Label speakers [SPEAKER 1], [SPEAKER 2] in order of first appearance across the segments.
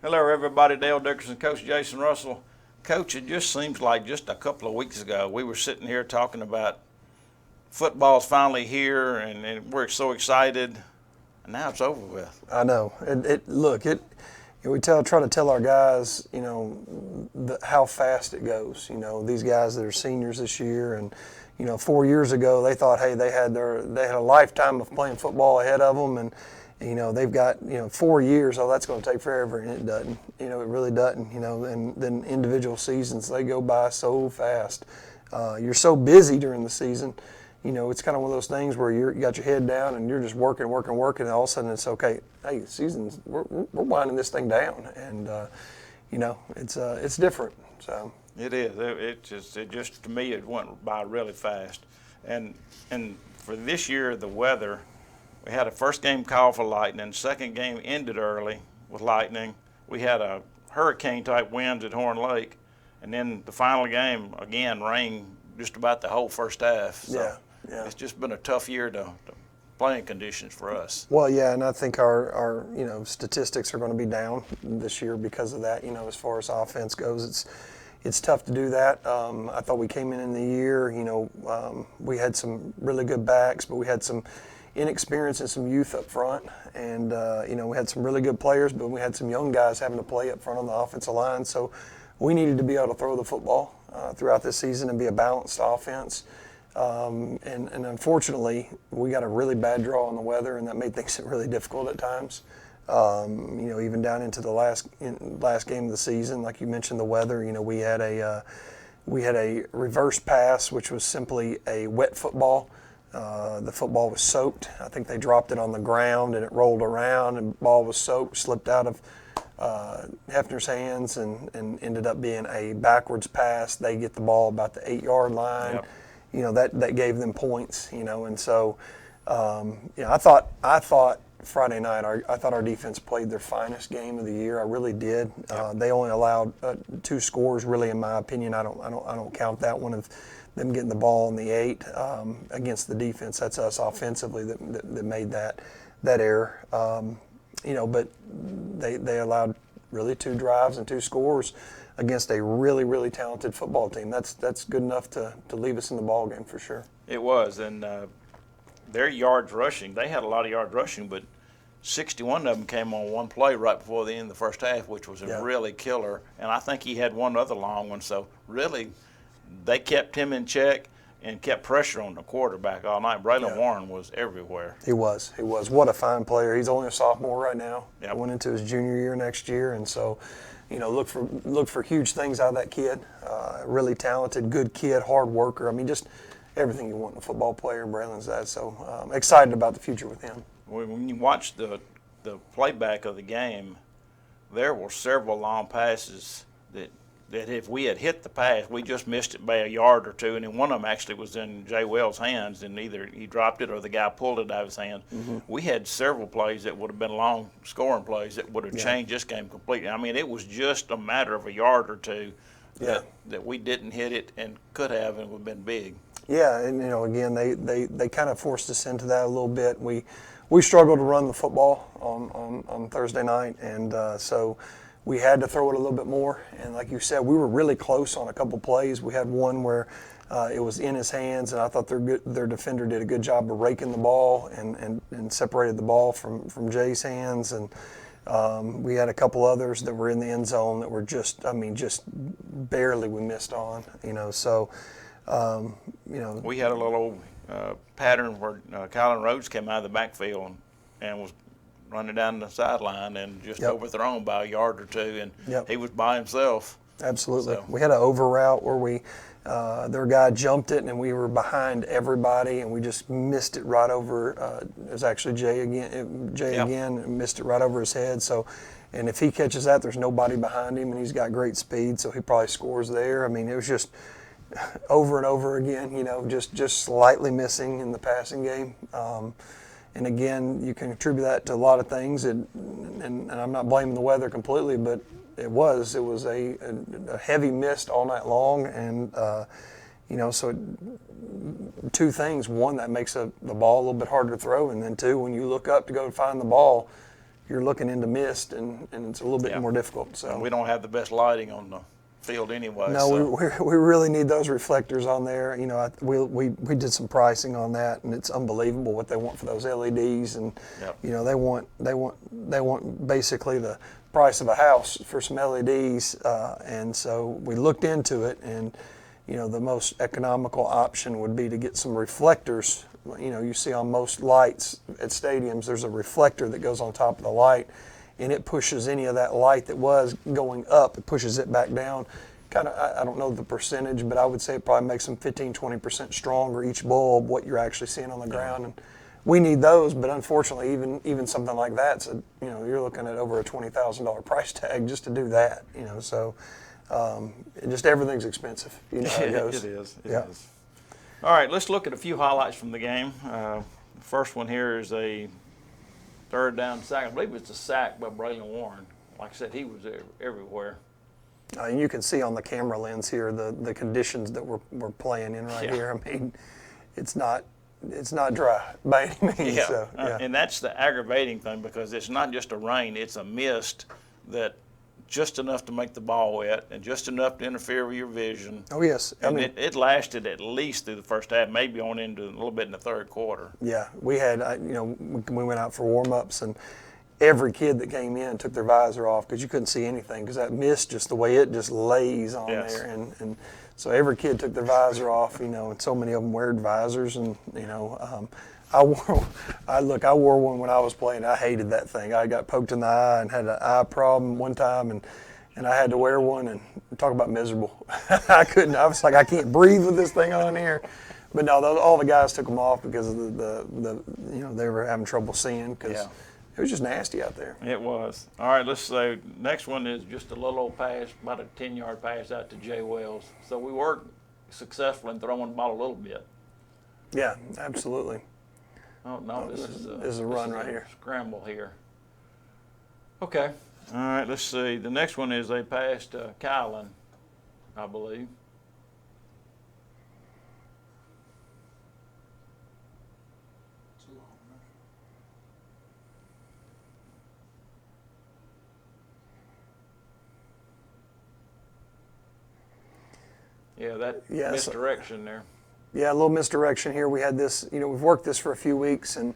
[SPEAKER 1] Hello, everybody. Dale Dickerson, Coach Jason Russell. Coach, it just seems like just a couple of weeks ago we were sitting here talking about football's finally here, and we're so excited, and now it's over with.
[SPEAKER 2] I know. We try to tell our guys, how fast it goes. These guys that are seniors this year, and 4 years ago they thought, hey, they had a lifetime of playing football ahead of them, and they've got 4 years. Oh, that's going to take forever, and it doesn't. It really doesn't. And then individual seasons, they go by so fast. You're so busy during the season. It's kind of one of those things where you got your head down and you're just working, and all of a sudden it's okay. Hey, season's we're winding this thing down, and it's different. So
[SPEAKER 1] it is. It just to me it went by really fast, and for this year the weather, we had a first game call for lightning. Second game ended early with lightning. We had a hurricane type winds at Horn Lake, and then the final game again rain just about the whole first half. So
[SPEAKER 2] yeah.
[SPEAKER 1] It's just been a tough year to playing conditions for us.
[SPEAKER 2] Well, yeah, and I think our statistics are going to be down this year because of that. As far as offense goes, it's tough to do that. I thought we came in the year, we had some really good backs, but we had some inexperience and some youth up front, and we had some really good players, but we had some young guys having to play up front on the offensive line. So we needed to be able to throw the football throughout this season and be a balanced offense. And unfortunately, we got a really bad draw on the weather, and that made things really difficult at times. Even down into the last game of the season, like you mentioned, the weather. We had a reverse pass, which was simply a wet football. The football was soaked. I think they dropped it on the ground, and it rolled around, and the ball was soaked, slipped out of Hefner's hands, and ended up being a backwards pass. They get the ball about the 8-yard line.
[SPEAKER 1] Yep.
[SPEAKER 2] That gave them points, and so I thought Friday night I thought our defense played their finest game of the year. I really did. They only allowed 2 scores, really, in my opinion. I don't count that one of them getting the ball in the 8 against the defense. That's us offensively that made that error. But they allowed really 2 drives and 2 scores against a really, really talented football team. That's good enough to leave us in the ball game for sure.
[SPEAKER 1] It was, and their yards rushing, they had a lot of yards rushing, but 61 of them came on one play right before the end of the first half, which was a really killer. And I think he had one other long one. So really, they kept him in check and kept pressure on the quarterback all night. Braylon Warren was everywhere.
[SPEAKER 2] He was. What a fine player. He's only a sophomore right now.
[SPEAKER 1] Yep.
[SPEAKER 2] Went into his junior year next year, and so look for huge things out of that kid. Really talented, good kid, hard worker. I mean, just everything you want in a football player. Braylon's that. So excited about the future with him.
[SPEAKER 1] When you watch the playback of the game, there were several long passes that if we had hit the pass, we just missed it by a yard or two, and then one of them actually was in Jay Wells' hands, and either he dropped it or the guy pulled it out of his hands. Mm-hmm. We had several plays that would have been long scoring plays that would have changed this game completely. I mean, it was just a matter of a yard or two that we didn't hit it and could have, and it would have been big.
[SPEAKER 2] Yeah, and again, they kind of forced us into that a little bit. We struggled to run the football on Thursday night, and so we had to throw it a little bit more. And like you said, we were really close on a couple plays. We had one where it was in his hands, and I thought their defender did a good job of raking the ball and separated the ball from Jay's hands. And we had a couple others that were in the end zone that were just barely we missed on. So
[SPEAKER 1] we had a little pattern where Kylan Rhodes came out of the backfield and was running down the sideline and just overthrown by a yard or two, and he was by himself.
[SPEAKER 2] Absolutely. So. We had an over route where their guy jumped it, and we were behind everybody, and we just missed it right over. It was actually Jay again, and missed it right over his head. So, and if he catches that, there's nobody behind him, and he's got great speed, so he probably scores there. I mean, it was just over and over again, just slightly missing in the passing game. And again, you can attribute that to a lot of things, and I'm not blaming the weather completely, but it was a heavy mist all night long, and so 2 things: one, that makes the ball a little bit harder to throw, and then 2, when you look up to go find the ball, you're looking into mist, and it's a little bit more difficult. So
[SPEAKER 1] and we don't have the best lighting on the field anyway.
[SPEAKER 2] no,
[SPEAKER 1] so.
[SPEAKER 2] we really need those reflectors on there. You know, we did some pricing on that, and it's unbelievable what they want for those LEDs. And you know, they want basically the price of a house for some LEDs. And so we looked into it, and you know, the most economical option would be to get some reflectors. You know, you see on most lights at stadiums, there's a reflector that goes on top of the light, and it pushes any of that light that was going up, it pushes it back down. Kind of, I don't know the percentage, but I would say it probably makes them 15-20% stronger each bulb, what you're actually seeing on the ground. And we need those, but unfortunately, even something like that, so, you know, you're looking at over a $20,000 price tag just to do that. You know, so just everything's expensive. You know how it goes.
[SPEAKER 1] It is. All right, let's look at a few highlights from the game. The first one here is a third down sack. I believe it's a sack by Braylon Warren. Like I said, he was everywhere.
[SPEAKER 2] And you can see on the camera lens here the conditions that we're playing in right here. I mean, it's not dry by any means.
[SPEAKER 1] Yeah.
[SPEAKER 2] So,
[SPEAKER 1] And that's the aggravating thing, because it's not just a rain, it's a mist that just enough to make the ball wet and just enough to interfere with your vision.
[SPEAKER 2] Oh, yes.
[SPEAKER 1] And it lasted at least through the first half, maybe on into a little bit in the third quarter.
[SPEAKER 2] Yeah, we had, you know, we went out for warm-ups, and every kid that came in took their visor off because you couldn't see anything, because that mist, just the way it just lays on there. And so every kid took their visor off, you know, and so many of them wear visors. And, you know, I wore one when I was playing. I hated that thing. I got poked in the eye and had an eye problem one time, and I had to wear one, and talk about miserable. I couldn't. I was like, I can't breathe with this thing on here. But no, all the guys took them off because of the you know, they were having trouble seeing, because it was just nasty out there.
[SPEAKER 1] It was. All right, let's say next one is just a little old pass, about a 10-yard pass out to Jay Wells. So we were successful in throwing the ball a little bit.
[SPEAKER 2] Yeah, absolutely.
[SPEAKER 1] Oh, no, this is
[SPEAKER 2] a run right here.
[SPEAKER 1] Scramble here. Okay. All right, let's see. The next one is a pass to Kylan, I believe. Yeah, misdirection there.
[SPEAKER 2] Yeah, a little misdirection here. We had this, you know, we've worked this for a few weeks, and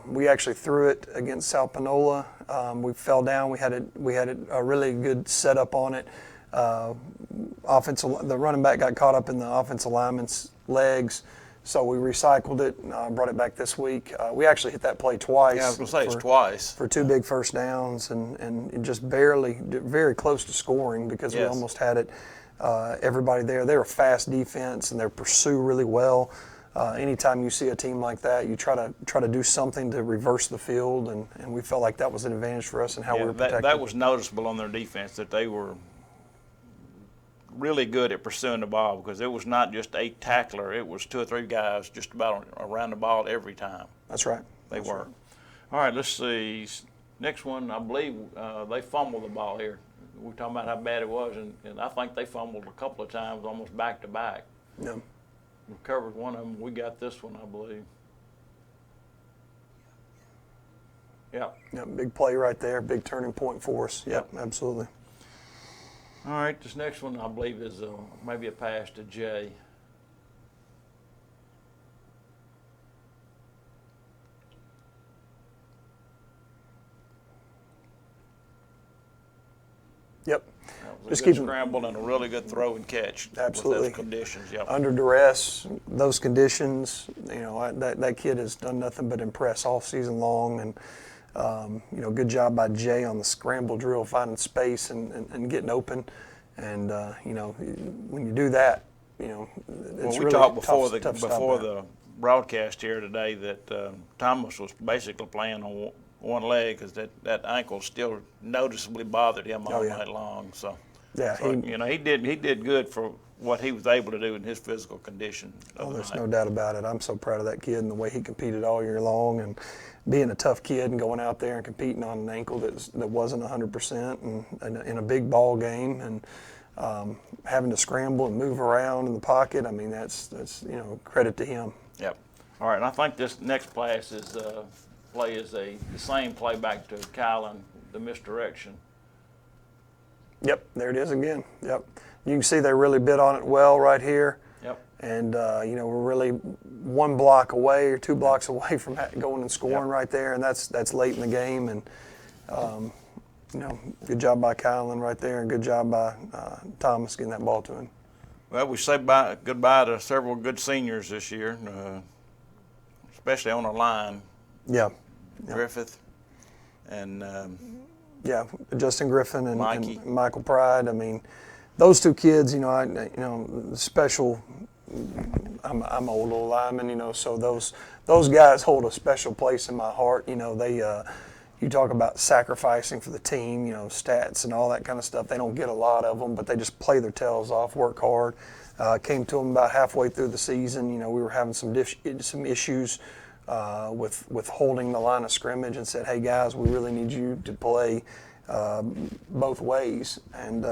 [SPEAKER 2] we actually threw it against South Panola. We fell down. We had a really good setup on it. The running back got caught up in the offensive lineman's legs, so we recycled it, brought it back this week. We actually hit that play twice.
[SPEAKER 1] Yeah, I was going to say it's twice.
[SPEAKER 2] For 2 big first downs, and just barely, very close to scoring, because we almost had it. Everybody there, they're a fast defense, and they pursue really well. Anytime you see a team like that, you try to do something to reverse the field, and we felt like that was an advantage for us in how we were protected.
[SPEAKER 1] That was noticeable on their defense, that they were really good at pursuing the ball, because it was not just a tackler, it was 2 or 3 guys just about around the ball every time.
[SPEAKER 2] That's right.
[SPEAKER 1] They were. All right, let's see. Next one, I believe they fumbled the ball here. We're talking about how bad it was, and I think they fumbled a couple of times, almost back to back.
[SPEAKER 2] Yeah.
[SPEAKER 1] Recovered one of them. We got this one, I believe. Yeah.
[SPEAKER 2] Yeah, big play right there, big turning point for us. Yep, absolutely.
[SPEAKER 1] All right, this next one, I believe, is maybe a pass to Jay.
[SPEAKER 2] Yep.
[SPEAKER 1] Just keep scramble and a really good throw and catch.
[SPEAKER 2] Absolutely.
[SPEAKER 1] With those conditions. Yep.
[SPEAKER 2] Under duress, those conditions, you know, that kid has done nothing but impress all season long, and you know, good job by Jay on the scramble drill, finding space and getting open, and you know, when you do that, you know, it's
[SPEAKER 1] we
[SPEAKER 2] really
[SPEAKER 1] talked
[SPEAKER 2] before
[SPEAKER 1] the broadcast here today that Thomas was basically playing on one leg, because that ankle still noticeably bothered him all night long. So you know, he did good for what he was able to do in his physical condition.
[SPEAKER 2] Oh, there's no doubt about it. I'm so proud of that kid and the way he competed all year long, and being a tough kid and going out there and competing on an ankle that wasn't 100%, and in a big ball game, and having to scramble and move around in the pocket. I mean, that's you know, credit to him.
[SPEAKER 1] Yep. All right, and I think this next pass is play is the same play back to Kylan, the misdirection.
[SPEAKER 2] Yep, there it is again. Yep. You can see they really bit on it well right here.
[SPEAKER 1] Yep.
[SPEAKER 2] And, we're really 1 block away or 2 blocks away from going and scoring right there, and that's late in the game. And, good job by Kylan right there, and good job by Thomas getting that ball to him.
[SPEAKER 1] Well, we say goodbye to several good seniors this year, especially on the line.
[SPEAKER 2] Yeah.
[SPEAKER 1] Griffith and
[SPEAKER 2] Justin Griffin and
[SPEAKER 1] Mikey.
[SPEAKER 2] Pride. I mean, those 2 kids, special. I'm an old lineman, so those guys hold a special place in my heart. You talk about sacrificing for the team, stats and all that kind of stuff. They don't get a lot of them, but they just play their tails off, work hard. Came to them about halfway through the season. We were having some issues with holding the line of scrimmage, and said, "Hey guys, we really need you to play both ways." And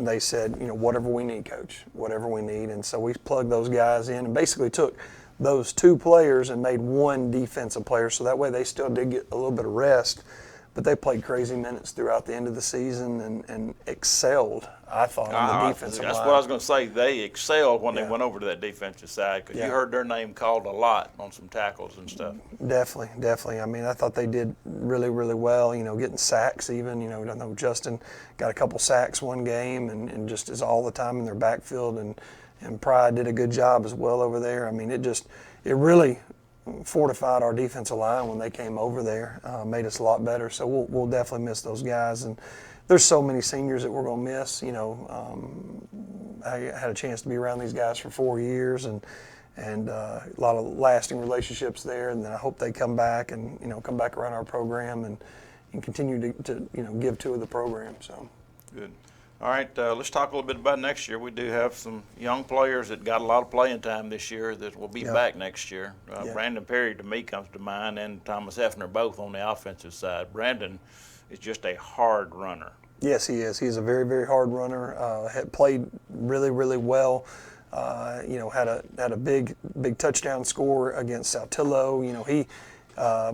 [SPEAKER 2] they said, "Whatever we need, coach, whatever we need." And so we plugged those guys in and basically took those 2 players and made 1 defensive player, so that way they still did get a little bit of rest, but they played crazy minutes throughout the end of the season and excelled, I thought, on the defensive line.
[SPEAKER 1] That's what I was going to say. They excelled when they went over to that defensive side, because you heard their name called a lot on some tackles and stuff.
[SPEAKER 2] Definitely. I mean, I thought they did really, really well, getting sacks even. I know Justin got a couple sacks one game and just is all the time in their backfield, and Pride did a good job as well over there. I mean, it really fortified our defensive line when they came over there, made us a lot better. So we'll definitely miss those guys. And there's so many seniors that we're going to miss. I had a chance to be around these guys for 4 years, and a lot of lasting relationships there. And then I hope they come back and come back around our program and continue to give to the program. So
[SPEAKER 1] good. All right, let's talk a little bit about next year. We do have some young players that got a lot of playing time this year that will be back next year. Brandon Perry, to me, comes to mind, and Thomas Hefner, both on the offensive side. Brandon is just a hard runner.
[SPEAKER 2] Yes, he is. He's a very, very hard runner. Had played really, really well. Had a big touchdown score against Saltillo. He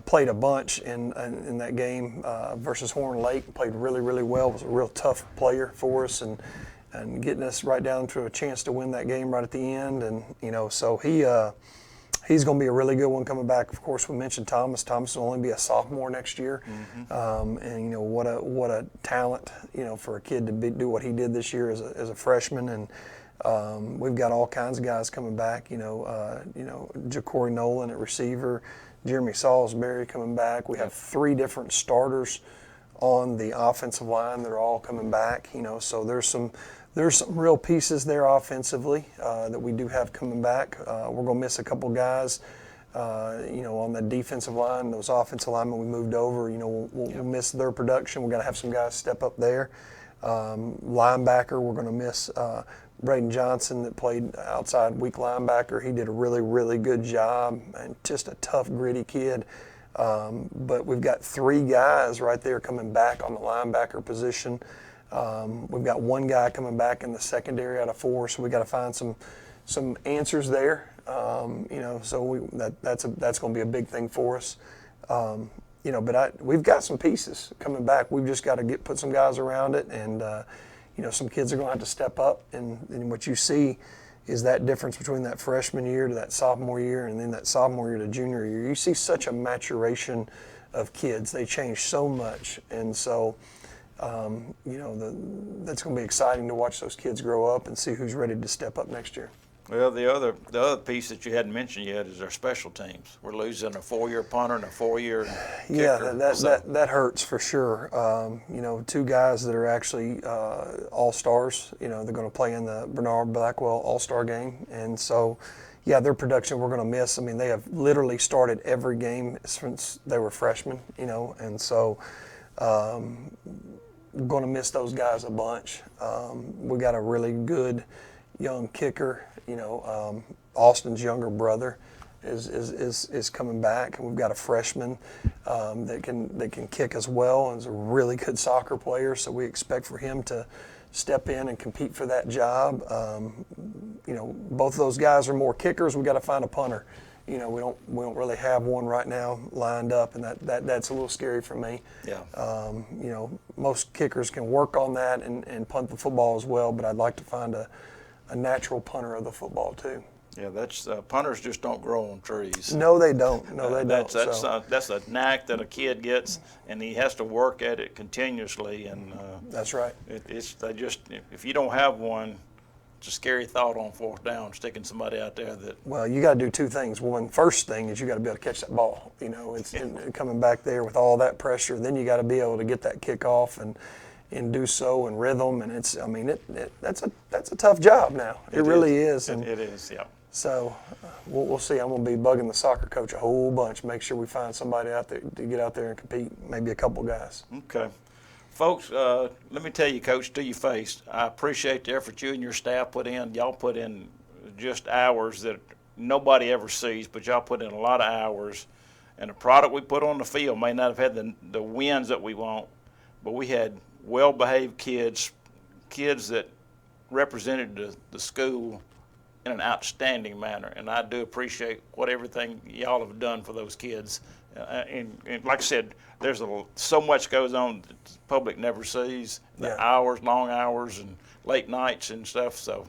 [SPEAKER 2] played a bunch in that game versus Horn Lake. Played really, really well. Was a real tough player for us, and getting us right down to a chance to win that game right at the end. And so he's going to be a really good one coming back. Of course, we mentioned Thomas. Thomas will only be a sophomore next year, and what a talent for a kid to do what he did this year as a freshman. And we've got all kinds of guys coming back. Ja'Cory Nolan at receiver. Jeremy Salisbury coming back. We have 3 different starters on the offensive line that are all coming back. So there's some real pieces there offensively that we do have coming back. We're going to miss a couple guys, on the defensive line. Those offensive linemen we moved over, we'll miss their production. We're going to have some guys step up there. Linebacker, we're going to miss Braden Johnson that played outside weak linebacker. He did a really, really good job, and just a tough, gritty kid. But we've got 3 guys right there coming back on the linebacker position. We've got 1 guy coming back in the secondary out of 4, so we got to find some answers there. So that's going to be a big thing for us. But we've got some pieces coming back. We've just got to put some guys around it, and some kids are going to have to step up. And what you see is that difference between that freshman year to that sophomore year, and then that sophomore year to junior year. You see such a maturation of kids. They change so much, and so that's going to be exciting to watch those kids grow up and see who's ready to step up next year.
[SPEAKER 1] Well, the other piece that you hadn't mentioned yet is our special teams. We're losing a 4-year punter and a 4-year kicker.
[SPEAKER 2] Yeah, that hurts for sure. 2 guys that are actually all-stars. They're going to play in the Bernard Blackwell All-Star game. And so, their production we're going to miss. I mean, they have literally started every game since they were freshmen, and so we're going to miss those guys a bunch. We got a really good young kicker. Austin's younger brother is coming back, and we've got a freshman that can kick as well, and is a really good soccer player. So we expect for him to step in and compete for that job. Both of those guys are more kickers. We got to find a punter, we don't really have one right now lined up, and that's a little scary for me.
[SPEAKER 1] Yeah.
[SPEAKER 2] Most kickers can work on that and punt the football as well, but I'd like to find a natural punter of the football too.
[SPEAKER 1] Yeah, that's punters just don't grow on trees.
[SPEAKER 2] No, they don't. No, they don't.
[SPEAKER 1] That's a knack that a kid gets, and he has to work at it continuously. And
[SPEAKER 2] that's right.
[SPEAKER 1] If you don't have one, it's a scary thought on fourth down, sticking somebody out there that.
[SPEAKER 2] Well, you got to do two things. One, first thing is you got to be able to catch that ball. It's coming back there with all that pressure. Then you got to be able to get that kickoff and do so in rhythm. And that's a tough job now. It really is. And
[SPEAKER 1] it is, yeah.
[SPEAKER 2] So we'll see. I'm going to be bugging the soccer coach a whole bunch, make sure we find somebody out there to get out there and compete, maybe a couple guys.
[SPEAKER 1] Okay. Folks, let me tell you, Coach, to your face, I appreciate the effort you and your staff put in. Y'all put in just hours that nobody ever sees, but y'all put in a lot of hours. And the product we put on the field may not have had the wins that we want, but we had well-behaved kids that represented the school in an outstanding manner, and I do appreciate everything y'all have done for those kids. And like I said, there's so much goes on that the public never sees. The hours, long hours, and late nights and stuff. So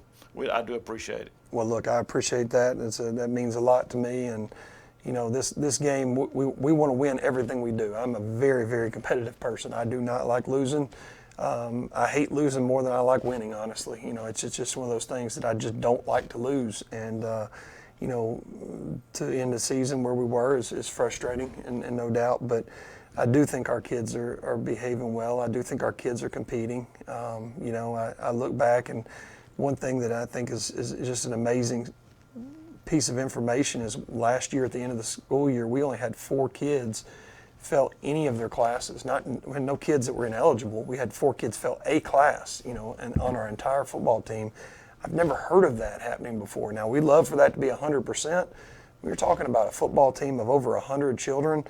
[SPEAKER 1] I do appreciate it.
[SPEAKER 2] Well, look, I appreciate that. That means a lot to me. And this game, we want to win everything we do. I'm a very, very competitive person. I do not like losing. I hate losing more than I like winning, honestly. It's just one of those things that I just don't like to lose. And, to end the season where we were is frustrating and no doubt. But I do think our kids are behaving well. I do think our kids are competing. I look back, and one thing that I think is just an amazing piece of information is last year at the end of the school year, we only had 4 kids fail any of their classes. We had no kids that were ineligible. We had 4 kids fail a class, and on our entire football team. I've never heard of that happening before. Now, we'd love for that to be 100%. We were talking about a football team of over 100 children,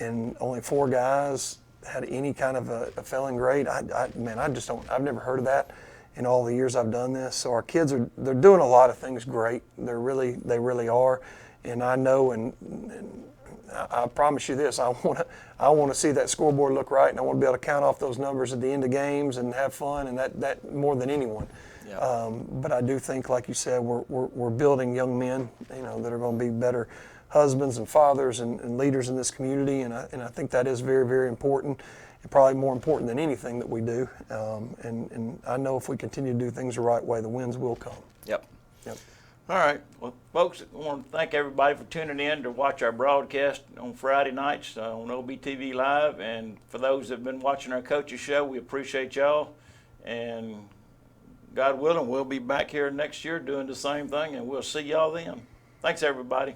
[SPEAKER 2] and only 4 guys had any kind of a failing grade. I've never heard of that in all the years I've done this. So our kids they're doing a lot of things great. They really are. And I know, and I promise you this, I want to see that scoreboard look right, and I want to be able to count off those numbers at the end of games and have fun, and that more than anyone. Yeah. But I do think, like you said, we're building young men, that are going to be better husbands and fathers and leaders in this community, and I think that is very, very important, and probably more important than anything that we do. And I know if we continue to do things the right way, the wins will come.
[SPEAKER 1] Yep. All right. Well, folks, I want to thank everybody for tuning in to watch our broadcast on Friday nights on OBTV Live. And for those that have been watching our coaches show, we appreciate y'all. And God willing, we'll be back here next year doing the same thing, and we'll see y'all then. Thanks, everybody.